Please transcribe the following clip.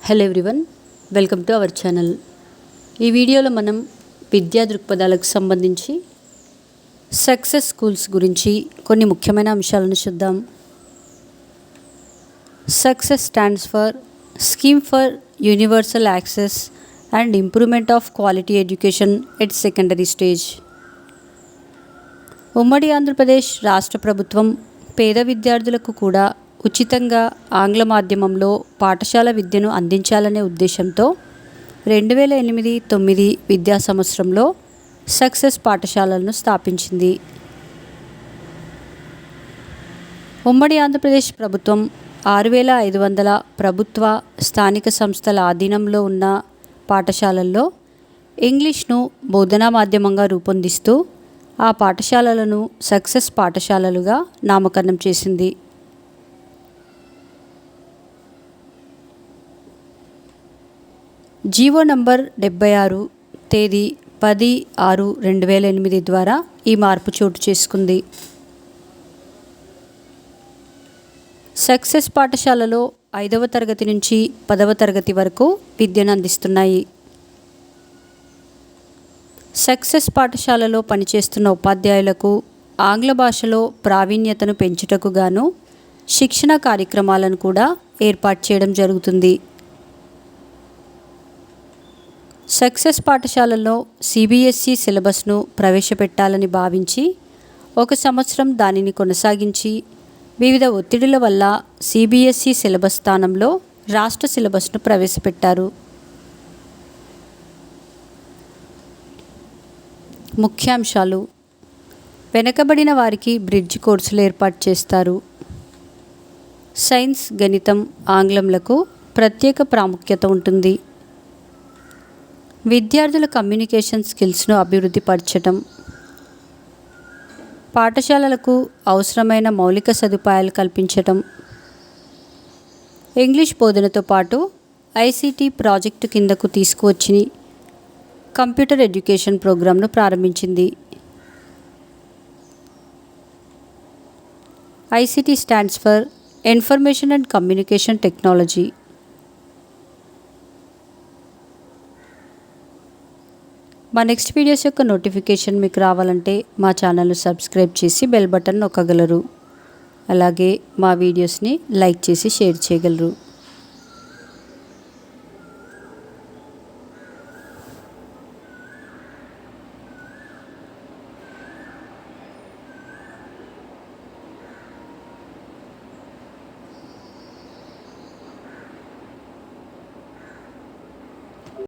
Hello everyone, welcome to our channel. ఈ వీడియోలో మనం విద్యా దృక్పథాలకు సంబంధించి సక్సెస్ స్కూల్స్ గురించి కొన్ని ముఖ్యమైన అంశాలను చూద్దాం. Success stands for scheme for universal access and improvement of quality education at secondary stage. ఉమ్మడి ఆంధ్రప్రదేశ్ రాష్ట్ర ప్రభుత్వం పేద విద్యార్థులకు కూడా ఉచితంగా ఆంగ్ల మాధ్యమంలో పాఠశాల విద్యను అందించాలనే ఉద్దేశంతో 2008-9 విద్యా సంవత్సరంలో సక్సెస్ పాఠశాలలను స్థాపించింది. ఉమ్మడి ఆంధ్రప్రదేశ్ ప్రభుత్వం 6500 ప్రభుత్వ స్థానిక సంస్థల ఆధీనంలో ఉన్న పాఠశాలల్లో ఇంగ్లీష్ను బోధనా మాధ్యమంగా రూపొందిస్తూ ఆ పాఠశాలలను సక్సెస్ పాఠశాలలుగా నామకరణం చేసింది. జీవో నంబర్ 76 తేదీ 10/6/2008 ద్వారా ఈ మార్పు చోటు చేసుకుంది. సక్సెస్ పాఠశాలలో 5వ తరగతి నుంచి 10వ తరగతి వరకు విద్యను అందిస్తున్నాయి. సక్సెస్ పాఠశాలలో పనిచేస్తున్న ఉపాధ్యాయులకు ఆంగ్ల భాషలో ప్రావీణ్యతను పెంచుటకు గాను శిక్షణ కార్యక్రమాలను కూడా ఏర్పాటు చేయడం జరుగుతుంది. సక్సెస్ పాఠశాలలో CBSE సిలబస్ను ప్రవేశపెట్టాలని భావించి 1 సంవత్సరం దానిని కొనసాగించి వివిధ ఒత్తిడుల వల్ల CBSE సిలబస్ స్థానంలో రాష్ట్ర సిలబస్ను ప్రవేశపెట్టారు. ముఖ్యాంశాలు: వెనుకబడిన వారికి బ్రిడ్జ్ కోర్సులు ఏర్పాటు చేస్తారు. సైన్స్, గణితం, ఆంగ్లంలకు ప్రత్యేక ప్రాముఖ్యత ఉంటుంది. విద్యార్థుల కమ్యూనికేషన్ స్కిల్స్ను అభివృద్ధి పరచడం. పాఠశాలలకు అవసరమైన మౌలిక సదుపాయాలు కల్పించడం. ఇంగ్లీష్ బోధనతో పాటు ICT ప్రాజెక్టు కిందకు తీసుకువచ్చి కంప్యూటర్ ఎడ్యుకేషన్ ప్రోగ్రాంను ప్రారంభించింది. ICT stands for information and communication technology. మా నెక్స్ట్ వీడియోస్ యొక్క నోటిఫికేషన్ మీకు రావాలంటే మా ఛానల్ను సబ్స్క్రైబ్ చేసి బెల్ బటన్ నొక్కగలరు. అలాగే మా వీడియోస్ని లైక్ చేసి షేర్ చేయగలరు.